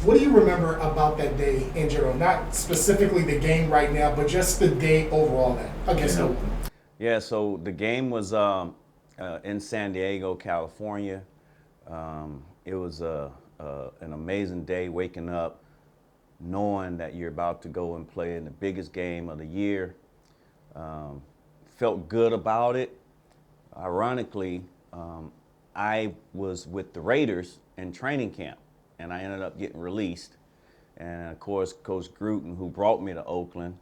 What do you remember about that day in general? Not specifically the game right now, but just the day overall then against Oakland. Yeah, so the game was in San Diego, California. It was an amazing day waking up knowing that you're about to go and play in the biggest game of the year. Felt good about it. Ironically, I was with the Raiders in training camp, and I ended up getting released. And of course, Coach Gruden, who brought me to Oakland,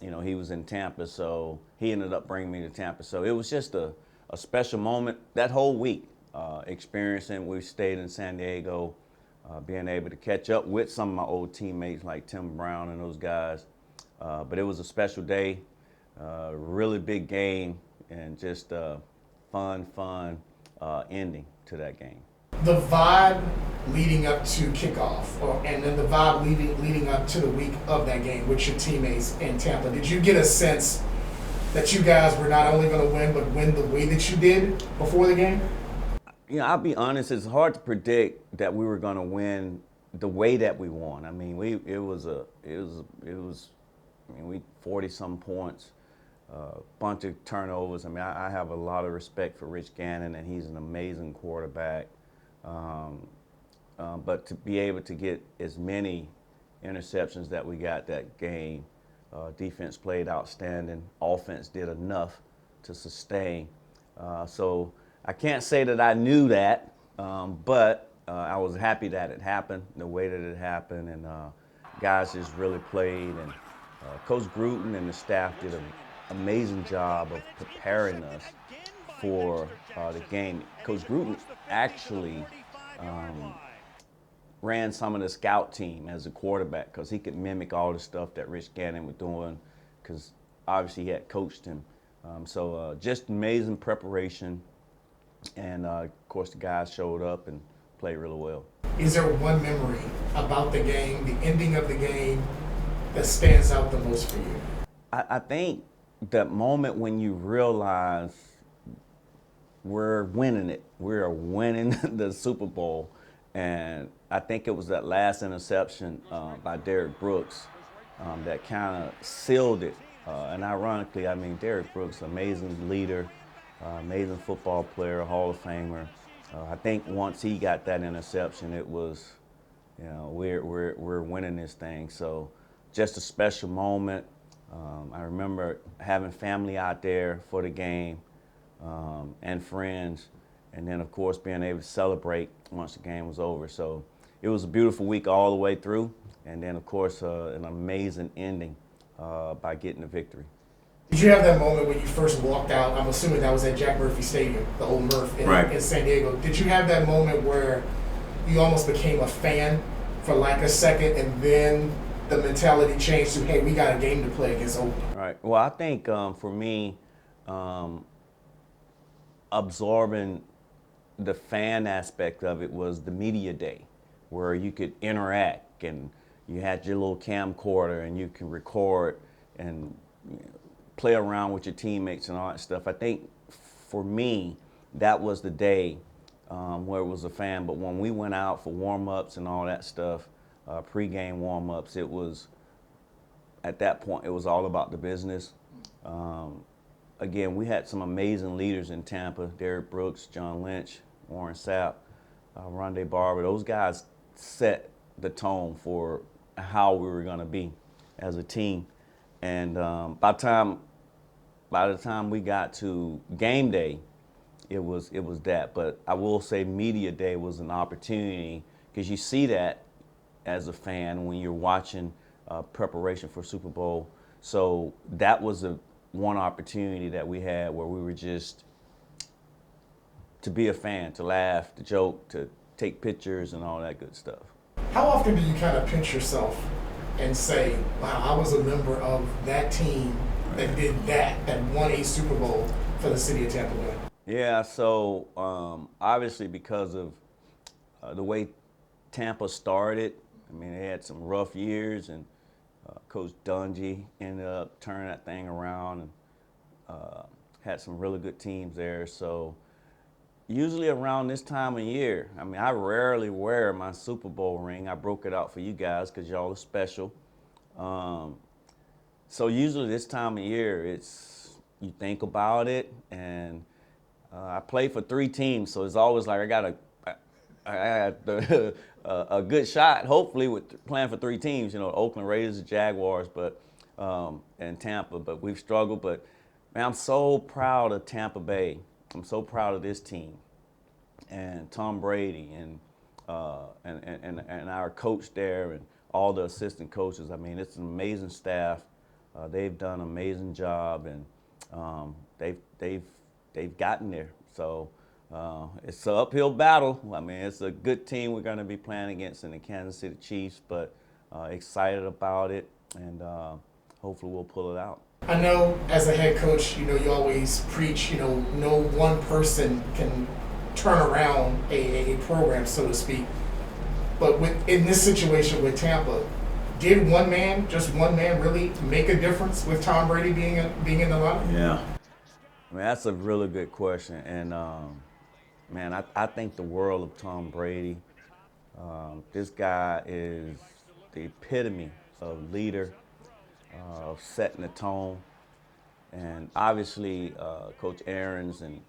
he was in Tampa, so he ended up bringing me to Tampa. So it was just a special moment that whole week, experiencing. We stayed in San Diego, being able to catch up with some of my old teammates like Tim Brown and those guys. But it was a special day, really big game, and just a fun ending to that game. The vibe leading up to kickoff, and then the vibe leading up to the week of that game with your teammates in Tampa. Did you get a sense that you guys were not only going to win, but win the way that you did before the game? I'll be honest. It's hard to predict that we were going to win the way that we won. I mean, we 40-some points, bunch of turnovers. I mean, I have a lot of respect for Rich Gannon, and he's an amazing quarterback. But to be able to get as many interceptions that we got that game, defense played outstanding. Offense did enough to sustain. So I can't say that I knew that, but I was happy that it happened the way that it happened, and guys just really played. And Coach Gruden and the staff did an amazing job of preparing us for the game. Coach Gruden actually ran some of the scout team as a quarterback because he could mimic all the stuff that Rich Gannon was doing because obviously he had coached him. So just amazing preparation, and of course the guys showed up and played really well. Is there one memory about the game, the ending of the game, that stands out the most for you? I think that moment when you realize we're winning it. We're winning the Super Bowl. And I think it was that last interception by Derrick Brooks that kind of sealed it. And ironically, I mean, Derrick Brooks, amazing leader, amazing football player, Hall of Famer. I think once he got that interception, it was, we're winning this thing. So just a special moment. I remember having family out there for the game. And friends, and then of course being able to celebrate once the game was over. So it was a beautiful week all the way through, and then of course an amazing ending by getting the victory. Did you have that moment when you first walked out? I'm assuming that was at Jack Murphy Stadium, the old Murph in San Diego. Did you have that moment where you almost became a fan for like a second, and then the mentality changed to, hey, we got a game to play against Oakland? Right. Well, I think for me, absorbing the fan aspect of it was the media day, where you could interact and you had your little camcorder and you can record and play around with your teammates and all that stuff. I think for me, that was the day where it was a fan. But when we went out for warm-ups and all that stuff, pre-game warm-ups, it was, at that point, it was all about the business. Again, we had some amazing leaders in Tampa: Derrick Brooks, John Lynch, Warren Sapp, Rondé Barber. Those guys set the tone for how we were going to be as a team. And by the time we got to game day, it was that. But I will say media day was an opportunity, because you see that as a fan when you're watching preparation for Super Bowl. So that was one opportunity that we had where we were just to be a fan, to laugh, to joke, to take pictures and all that good stuff. How often do you kind of pinch yourself and say, wow, I was a member of that team that did that won a Super Bowl for the city of Tampa Bay? Yeah, so obviously because of the way Tampa started, I mean, they had some rough years, and Coach Dungy ended up turning that thing around and had some really good teams there. So Usually around this time of year. I mean, I rarely wear my Super Bowl ring. I broke it out for you guys because y'all are special. Um, so usually this time of year, you think about it, and I play for 3 teams, so it's always like I got a good shot, hopefully, with playing for 3 teams. You know, Oakland Raiders, the Jaguars, and Tampa. But we've struggled. But man, I'm so proud of Tampa Bay. I'm so proud of this team, and Tom Brady, and our coach there, and all the assistant coaches. I mean, it's an amazing staff. They've done an amazing job, and they've gotten there. So it's an uphill battle. I mean, it's a good team we're going to be playing against in the Kansas City Chiefs, but excited about it, and hopefully we'll pull it out. I know as a head coach, you always preach, no one person can turn around a program, so to speak. But in this situation with Tampa, did just one man, really make a difference with Tom Brady being in the lineup? Yeah. I mean, that's a really good question. And, man, I think the world of Tom Brady. This guy is the epitome of leader, of setting the tone. And obviously, Coach Aaron's and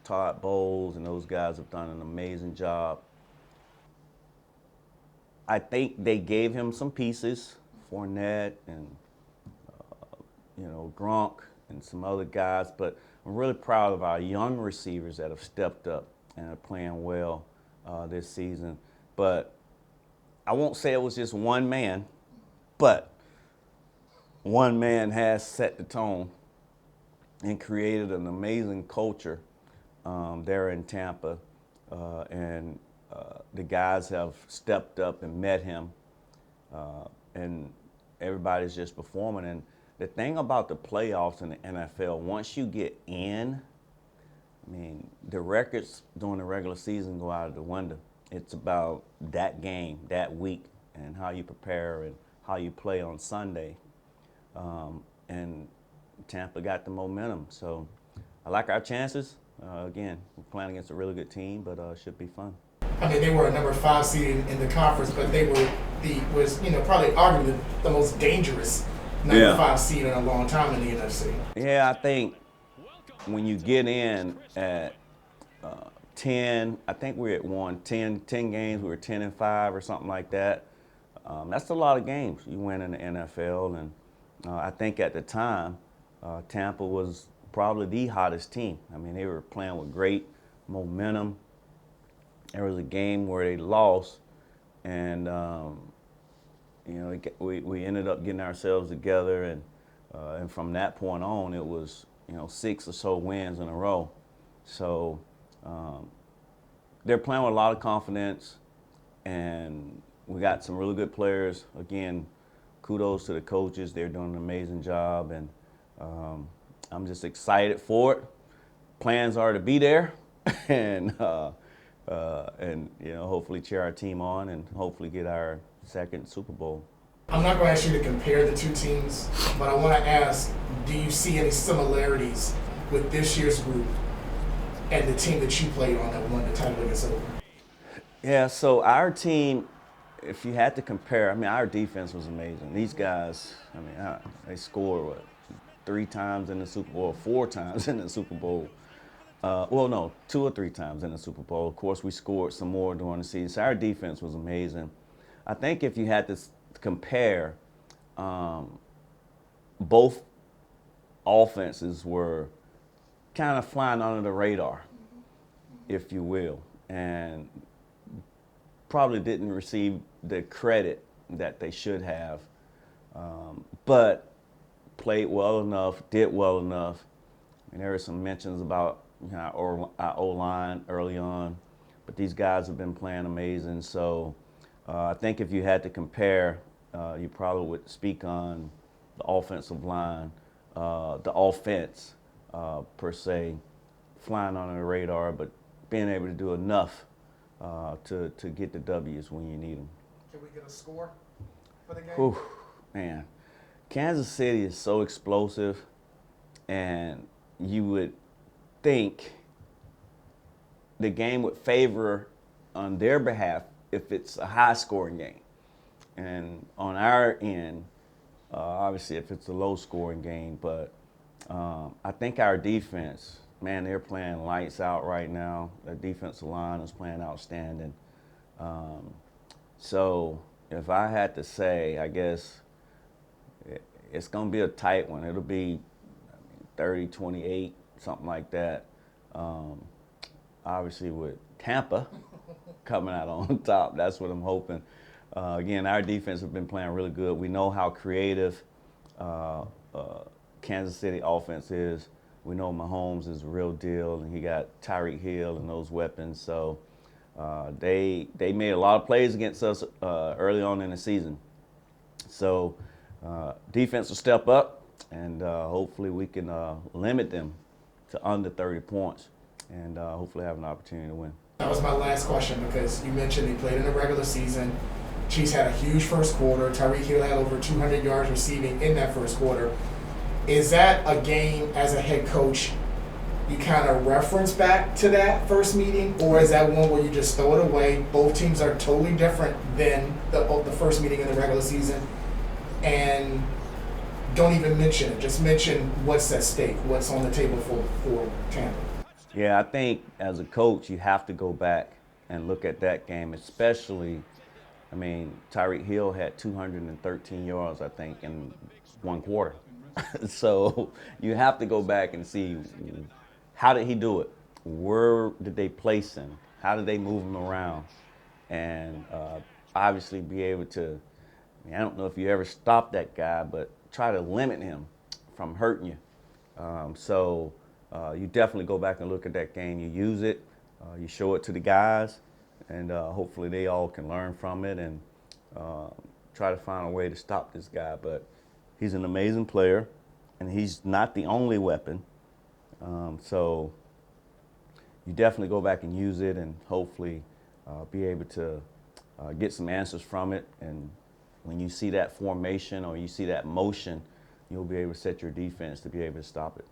Todd Bowles and those guys have done an amazing job. I think they gave him some pieces, Fournette and Gronk and some other guys, but I'm really proud of our young receivers that have stepped up and are playing well this season. But I won't say it was just one man, but one man has set the tone and created an amazing culture there in Tampa, and the guys have stepped up and met him, and everybody's just performing. And the thing about the playoffs in the NFL, once you get in, I mean, the records during the regular season go out of the window. It's about that game, that week, and how you prepare and how you play on Sunday. And Tampa got the momentum. So I like our chances. Again, we're playing against a really good team, but it should be fun. I mean, they were a number 5 seed in the conference, but they were probably arguably the most dangerous number 5 seed in a long time in the NFC. Yeah, I think when you get in at 10, I think we had won 10 games. We were 10-5 or something like that. That's a lot of games you win in the NFL, and I think at the time, Tampa was probably the hottest team. I mean, they were playing with great momentum. There was a game where they lost, and we ended up getting ourselves together, and from that point on, it was 6 or so wins in a row. So they're playing with a lot of confidence, and we got some really good players. Again, kudos to the coaches. They're doing an amazing job, and I'm just excited for it. Plans are to be there, and hopefully cheer our team on and hopefully get our second Super Bowl. I'm not going to ask you to compare the two teams, but I want to ask, do you see any similarities with this year's group and the team that you played on that won the title against Oakland? Yeah, so our team, if you had to compare, I mean, our defense was amazing. These guys, I mean, they scored, 3 times in the Super Bowl, 4 times in the Super Bowl. 2 or 3 times in the Super Bowl. Of course, we scored some more during the season. So our defense was amazing. I think if you had to compare, both offenses were kind of flying under the radar, if you will, and probably didn't receive the credit that they should have, but played well enough, did well enough. And there were some mentions about our O-line early on, but these guys have been playing amazing. So I think if you had to compare, you probably would speak on the offensive line, the offense per se, flying under the radar, but being able to do enough to get the W's when you need them. Can we get a score for the game? Whew, man, Kansas City is so explosive, and you would think the game would favor on their behalf if it's a high-scoring game. And on our end, obviously if it's a low-scoring game, but I think our defense, man, they're playing lights out right now. Their defensive line is playing outstanding. So if I had to say, I guess it's going to be a tight one. It'll be 30-28, something like that. Obviously with Tampa coming out on top, that's what I'm hoping. Again, our defense has been playing really good. We know how creative Kansas City offense is. We know Mahomes is a real deal, and he got Tyreek Hill and those weapons. So they made a lot of plays against us early on in the season. So defense will step up, and hopefully we can limit them to under 30 points, and hopefully have an opportunity to win. That was my last question, because you mentioned they played in the regular season. Chiefs had a huge first quarter. Tyreek Hill had over 200 yards receiving in that first quarter. Is that a game, as a head coach, you kind of reference back to that first meeting, or is that one where you just throw it away? Both teams are totally different than the first meeting in the regular season, and don't even mention it. Just mention what's at stake, what's on the table for Tampa. Yeah, I think as a coach, you have to go back and look at that game, especially, I mean, Tyreek Hill had 213 yards, I think, in one quarter. So you have to go back and see, how did he do it? Where did they place him? How did they move him around? And obviously be able to, I don't know if you ever stopped that guy, but try to limit him from hurting you. So you definitely go back and look at that game. You use it, you show it to the guys, and hopefully they all can learn from it and try to find a way to stop this guy. But he's an amazing player, and he's not the only weapon. So you definitely go back and use it, and hopefully be able to get some answers from it. And when you see that formation or you see that motion, you'll be able to set your defense to be able to stop it.